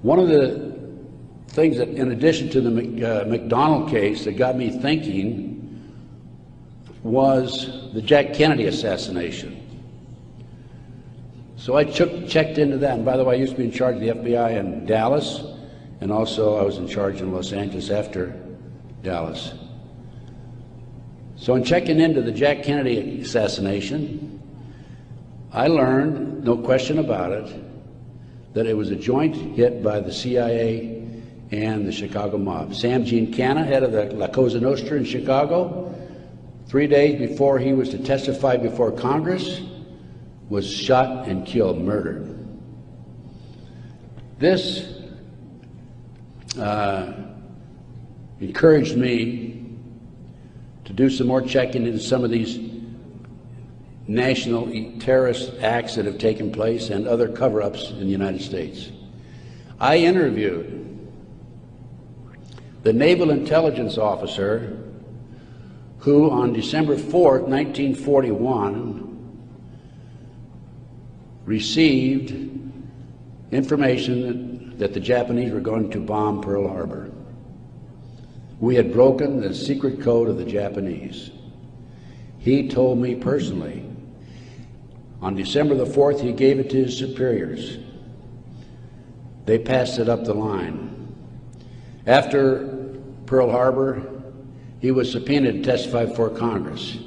One of the things that, in addition to the McDonald case, that got me thinking was the Jack Kennedy assassination. So I checked into that. And by the way, I used to be in charge of the FBI in Dallas, and also I was in charge in Los Angeles after Dallas. So in checking into the Jack Kennedy assassination, I learned, no question about it, that it was a joint hit by the CIA and the Chicago mob. Sam Giancana, head of the La Cosa Nostra in Chicago, 3 days before he was to testify before Congress, was shot and killed, murdered. This encouraged me to do some more checking into some of these national terrorist acts that have taken place and other cover-ups in the United States. I interviewed the naval intelligence officer who on December 4th, 1941, received information that the Japanese were going to bomb Pearl Harbor. We had broken the secret code of the Japanese. He told me personally, on December the 4th, he gave it to his superiors. They passed it up the line. After Pearl Harbor, he was subpoenaed to testify before Congress.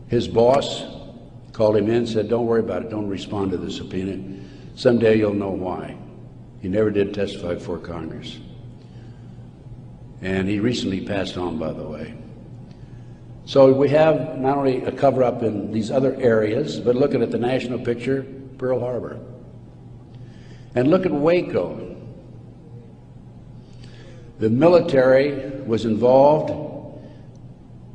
His boss called him in and said, "Don't worry about it, don't respond to the subpoena. Someday you'll know why." He never did testify before Congress. And he recently passed on, by the way. So we have not only a cover-up in these other areas, but looking at the national picture, Pearl Harbor. And look at Waco. The military was involved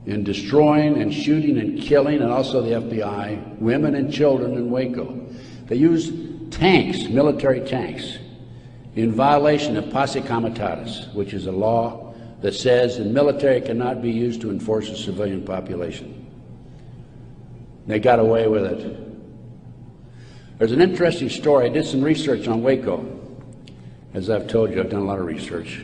in destroying and shooting and killing, and also the FBI, women and children in Waco. They used tanks, military tanks, in violation of posse comitatus, which is a law that says the military cannot be used to enforce a civilian population. They got away with it. There's an interesting story. I did some research on Waco. As I've told you, I've done a lot of research.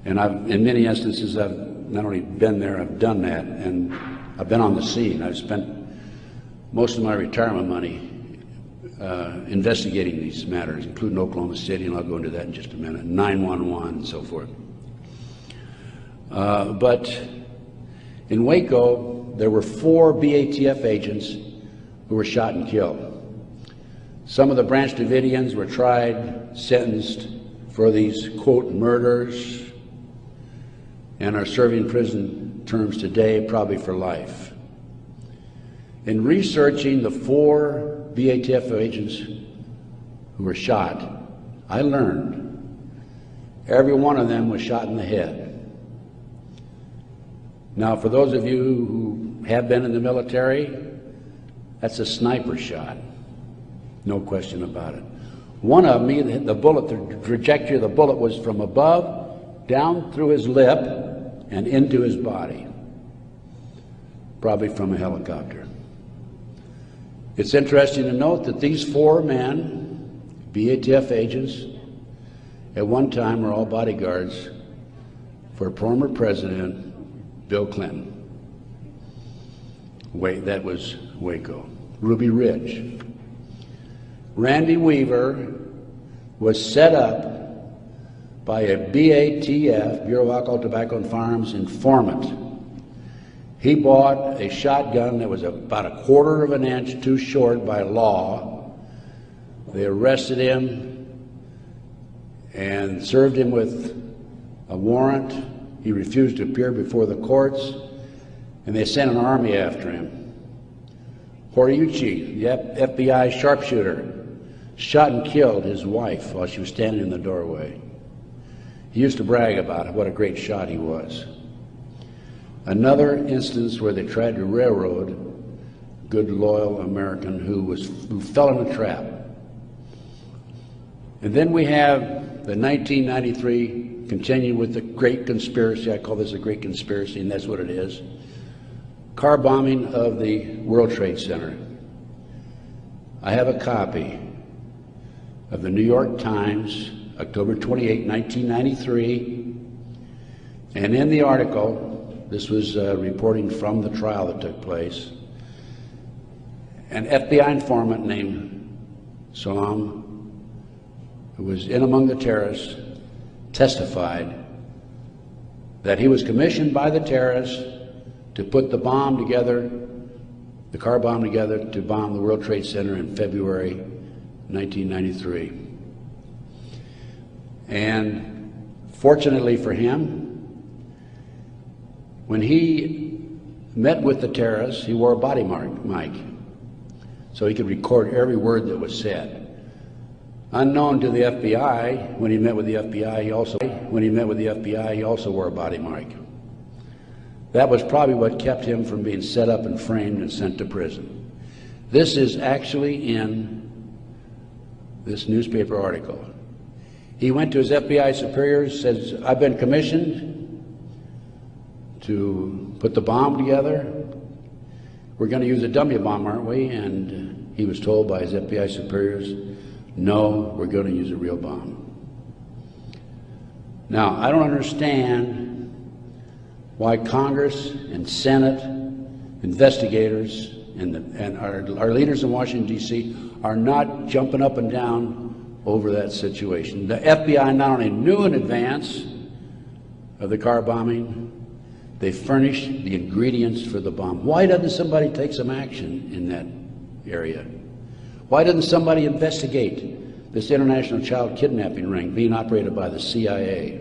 And in many instances, I've not only been there, I've done that, and I've been on the scene. I've spent most of my retirement money investigating these matters, including Oklahoma City, and I'll go into that in just a minute, 911 and so forth. But in Waco, there were 4 BATF agents who were shot and killed. Some of the Branch Davidians were tried, sentenced for these, quote, murders, and are serving prison terms today, probably for life. In researching the 4 BATF agents who were shot, I learned every one of them was shot in the head. Now, for those of you who have been in the military, that's a sniper shot, no question about it. One of them, the bullet, the trajectory of the bullet was from above, down through his lip, and into his body, probably from a helicopter. It's interesting to note that these 4 men, BATF agents, at one time were all bodyguards for former President Bill Clinton. That was Waco. Ruby Ridge. Randy Weaver was set up by a BATF, Bureau of Alcohol, Tobacco and Firearms, informant. He bought a shotgun that was about 1/4 of an inch too short by law. They arrested him and served him with a warrant. He refused to appear before the courts, and they sent an army after him. Horiuchi, the FBI sharpshooter, shot and killed his wife while she was standing in the doorway. He used to brag about it, what a great shot he was. Another instance where they tried to railroad a good, loyal American who fell in a trap. And then we have the 1993, continuing with the Great Conspiracy. I call this a Great Conspiracy, and that's what it is. Car bombing of the World Trade Center. I have a copy of the New York Times October 28, 1993. And in the article, this was reporting from the trial that took place, an FBI informant named Salam, who was in among the terrorists, testified that he was commissioned by the terrorists to put the bomb together, the car bomb together, to bomb the World Trade Center in February 1993. And fortunately for him, when he met with the terrorists, he wore a body mic, so he could record every word that was said. Unknown to the FBI, when he met with the FBI, he also wore a body mic. That was probably what kept him from being set up and framed and sent to prison. This is actually in this newspaper article. He went to his FBI superiors, says, "I've been commissioned to put the bomb together. We're going to use a dummy bomb, aren't we?" And he was told by his FBI superiors, "No, we're going to use a real bomb." Now, I don't understand why Congress and Senate, investigators, and our leaders in Washington, D.C. are not jumping up and down over that situation. The FBI not only knew in advance of the car bombing, they furnished the ingredients for the bomb. Why doesn't somebody take some action in that area? Why doesn't somebody investigate this international child kidnapping ring being operated by the CIA?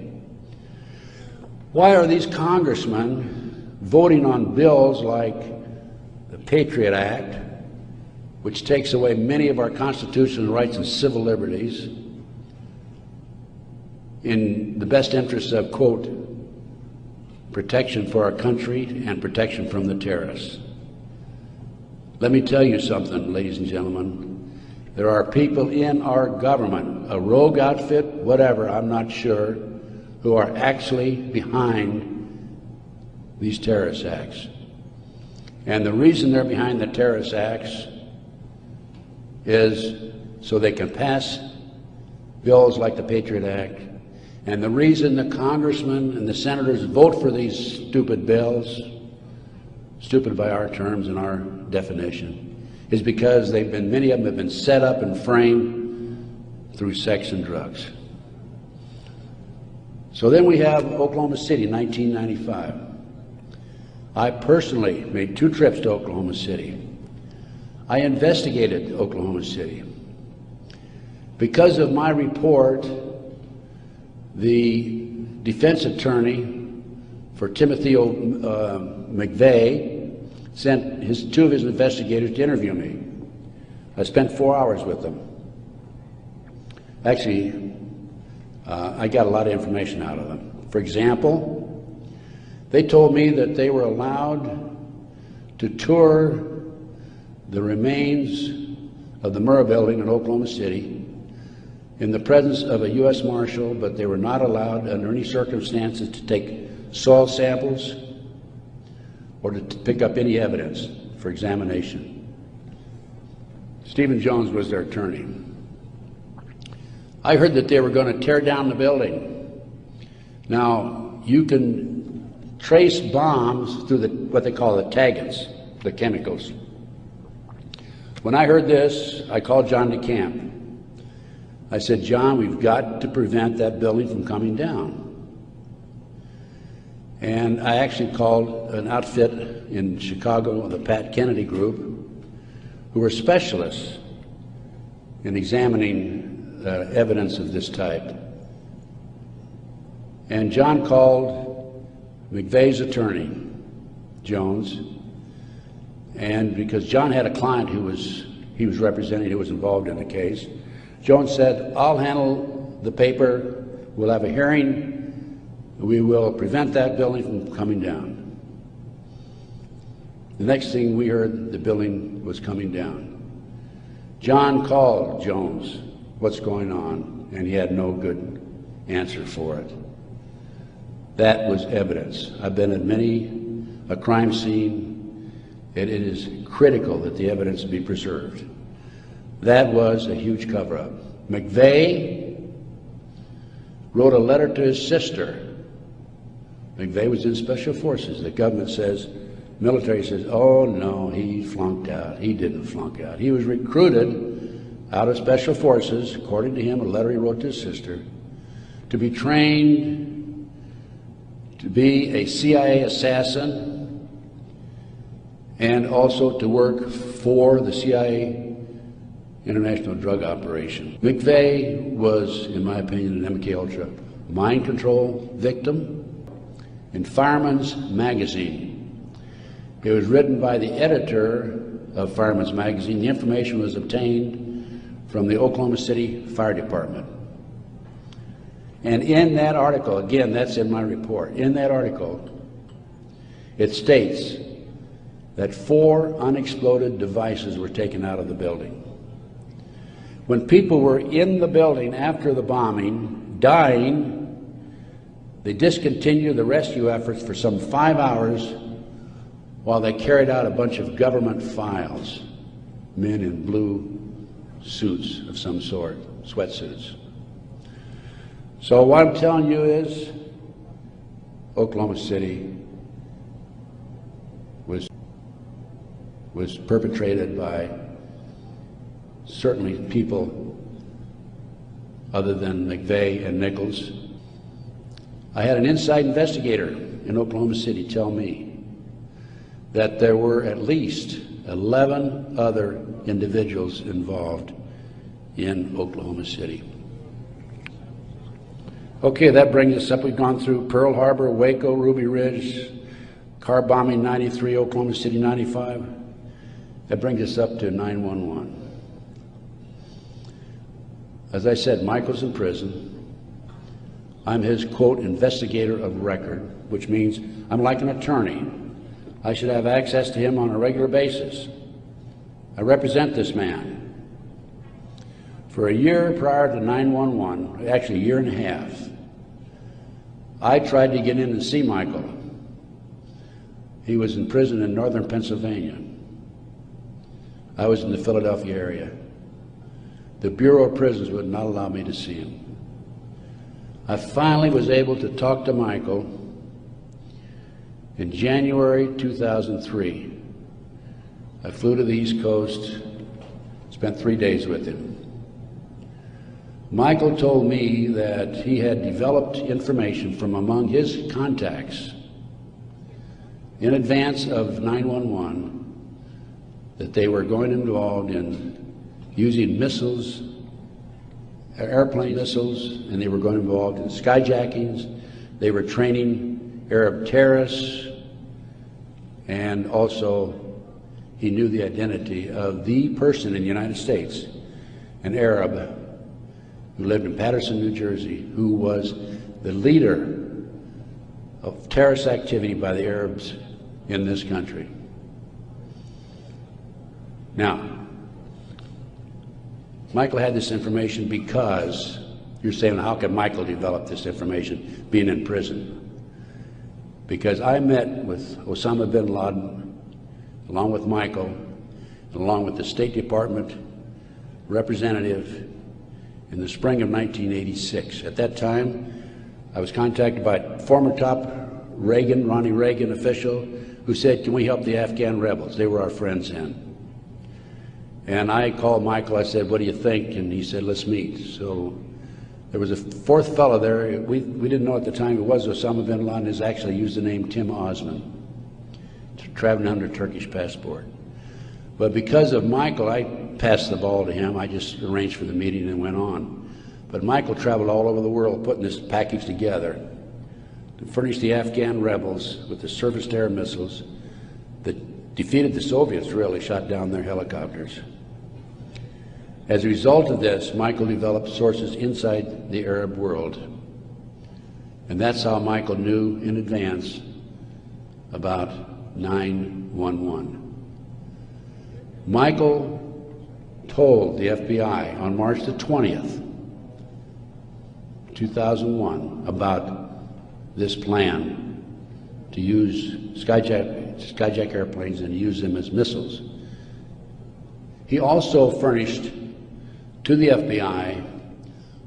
Why are these congressmen voting on bills like the Patriot Act, which takes away many of our constitutional rights and civil liberties, in the best interests of, quote, protection for our country and protection from the terrorists? Let me tell you something, ladies and gentlemen. There are people in our government, a rogue outfit, whatever, I'm not sure, who are actually behind these terrorist acts. And the reason they're behind the terrorist acts is so they can pass bills like the Patriot Act. And the reason the congressmen and the senators vote for these stupid bills, stupid by our terms and our definition, is because many of them have been set up and framed through sex and drugs. So then we have Oklahoma City, 1995. I personally made 2 trips to Oklahoma City. I investigated Oklahoma City. Because of my report, the defense attorney for Timothy McVeigh sent 2 of his investigators to interview me. I spent 4 hours with them. Actually, I got a lot of information out of them. For example, they told me that they were allowed to tour the remains of the Murrah building in Oklahoma City in the presence of a U.S. Marshal, but they were not allowed under any circumstances to take soil samples or to pick up any evidence for examination. Stephen Jones was their attorney. I heard that they were going to tear down the building. Now, you can trace bombs through what they call the taggants, the chemicals. When I heard this, I called John DeCamp. I said, "John, we've got to prevent that building from coming down." And I actually called an outfit in Chicago, the Pat Kennedy Group, who were specialists in examining evidence of this type. And John called McVeigh's attorney, Jones, and because John had a client he was representing who was involved in the case, Jones said, "I'll handle the paper, we'll have a hearing, we will prevent that building from coming down." The next thing we heard, the building was coming down. John called Jones, "What's going on?" And he had no good answer for it. That was evidence. I've been at many a crime scene, and it is critical that the evidence be preserved. That was a huge cover-up. McVeigh wrote a letter to his sister. McVeigh was in Special Forces. The government says, military says, oh no, he flunked out. He didn't flunk out. He was recruited out of Special Forces, according to him, a letter he wrote to his sister, to be trained to be a CIA assassin and also to work for the CIA international drug operation. McVeigh was, in my opinion, an MK-Ultra mind control victim. In Fireman's Magazine, it was written by the editor of Fireman's Magazine. The information was obtained from the Oklahoma City Fire Department. And in that article, again, that's in my report, in that article, it states that 4 unexploded devices were taken out of the building. When people were in the building after the bombing, dying, they discontinued the rescue efforts for some 5 hours while they carried out a bunch of government files, men in blue suits of some sort, sweatsuits. So what I'm telling you is Oklahoma City was perpetrated by certainly people other than McVeigh and Nichols. I had an inside investigator in Oklahoma City tell me that there were at least 11 other individuals involved in Oklahoma City. Okay, that brings us up. We've gone through Pearl Harbor, Waco, Ruby Ridge, car bombing 93, Oklahoma City 95. That brings us up to 9/11. As I said, Michael's in prison. I'm his, quote, investigator of record, which means I'm like an attorney. I should have access to him on a regular basis. I represent this man. For a year prior to 9/11, actually a year and a half, I tried to get in and see Michael. He was in prison in northern Pennsylvania. I was in the Philadelphia area. The Bureau of Prisons would not allow me to see him. I finally was able to talk to Michael in January 2003. I flew to the East Coast, spent 3 days with him. Michael told me that he had developed information from among his contacts in advance of 9/11 that they were going involved in using missiles, airplane missiles, and they were going involved in skyjackings. They were training Arab terrorists, and also he knew the identity of the person in the United States, an Arab who lived in Paterson, New Jersey, who was the leader of terrorist activity by the Arabs in this country. Now, Michael had this information because, you're saying, how can Michael develop this information being in prison? Because I met with Osama bin Laden, along with Michael, and along with the State Department representative in the spring of 1986. At that time, I was contacted by a former top Ronnie Reagan official who said, can we help the Afghan rebels? They were our friends then. And I called Michael, I said, what do you think? And he said, let's meet. So there was a 4th fellow there. We didn't know at the time it was Osama bin Laden. Has actually used the name Tim Osman, traveling under Turkish passport. But because of Michael, I passed the ball to him. I just arranged for the meeting and went on. But Michael traveled all over the world putting this package together to furnish the Afghan rebels with the surface-to-air missiles that defeated the Soviets, really, shot down their helicopters. As a result of this, Michael developed sources inside the Arab world. And that's how Michael knew in advance about 9/11. Michael told the FBI on March the 20th, 2001, about this plan to use skyjack airplanes and use them as missiles. He also furnished to the FBI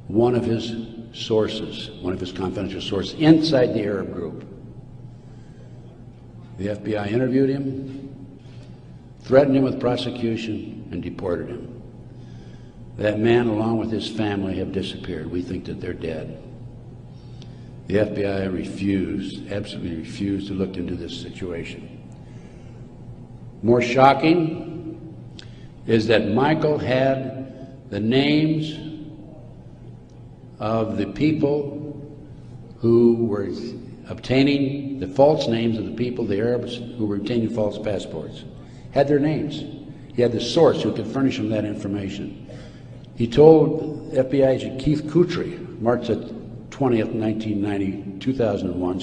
one of his sources, one of his confidential sources, inside the Arab group. The FBI interviewed him, threatened him with prosecution, and deported him. That man, along with his family, have disappeared. We think that they're dead. The FBI refused, absolutely refused, to look into this situation. More shocking is that Michael had the names of the people who were obtaining the false names of the people, the Arabs who were obtaining false passports. Had their names. He had the source who could furnish him that information. He told FBI agent Keith Kutry, March 20th, 2001,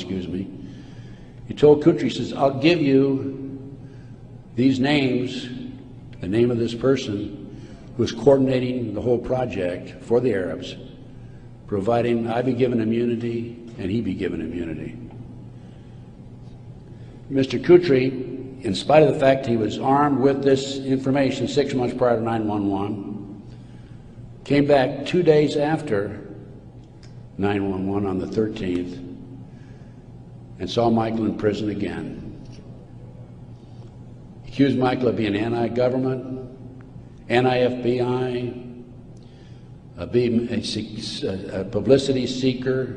he told Kutry, he says, I'll give you these names, the name of this person who is coordinating the whole project for the Arabs, providing I be given immunity and he be given immunity. Mr. Kutry, in spite of the fact he was armed with this information 6 months prior to 9/11, came back 2 days after 9/11 on the 13th and saw Michael in prison again. He accused Michael of being anti-government, anti-FBI, being a publicity seeker,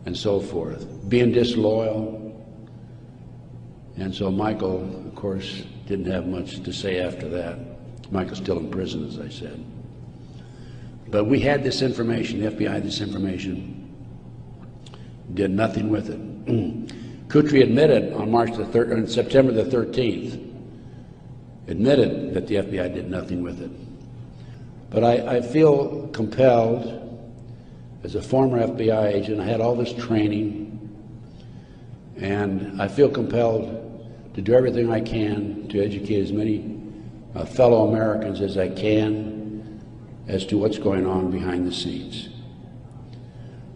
and so forth, being disloyal. And so Michael, of course, didn't have much to say after that. Michael's still in prison, as I said. But we had this information, the FBI had this information, did nothing with it. Kutry admitted on September the 13th, admitted that the FBI did nothing with it. But I feel compelled, as a former FBI agent, I had all this training, and I feel compelled to do everything I can to educate as many fellow Americans as I can as to what's going on behind the scenes.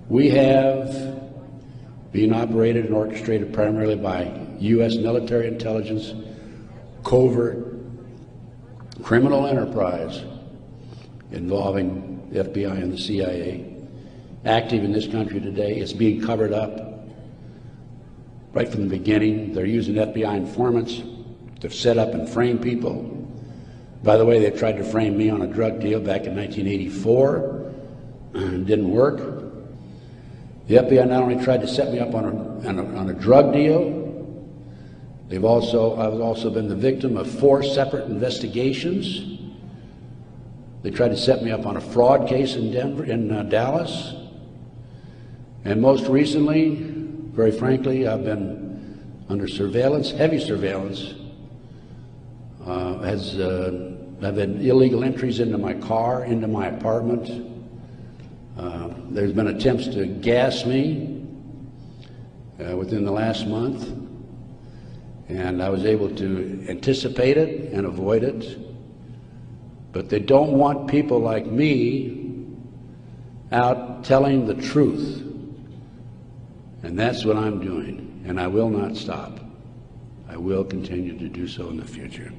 We have been operated and orchestrated primarily by U.S. military intelligence, covert criminal enterprise involving the FBI and the CIA, active in this country today. It's being covered up right from the beginning. They're using FBI informants to set up and frame people. By the way, they tried to frame me on a drug deal back in 1984. It didn't work. The FBI not only tried to set me up on a drug deal, I've also been the victim of 4 separate investigations. They tried to set me up on a fraud case in Dallas. And most recently, very frankly, I've been under surveillance, heavy surveillance. I've had illegal entries into my car, into my apartment. There's been attempts to gas me within the last month, and I was able to anticipate it and avoid it. But they don't want people like me out telling the truth. And that's what I'm doing, and I will not stop. I will continue to do so in the future.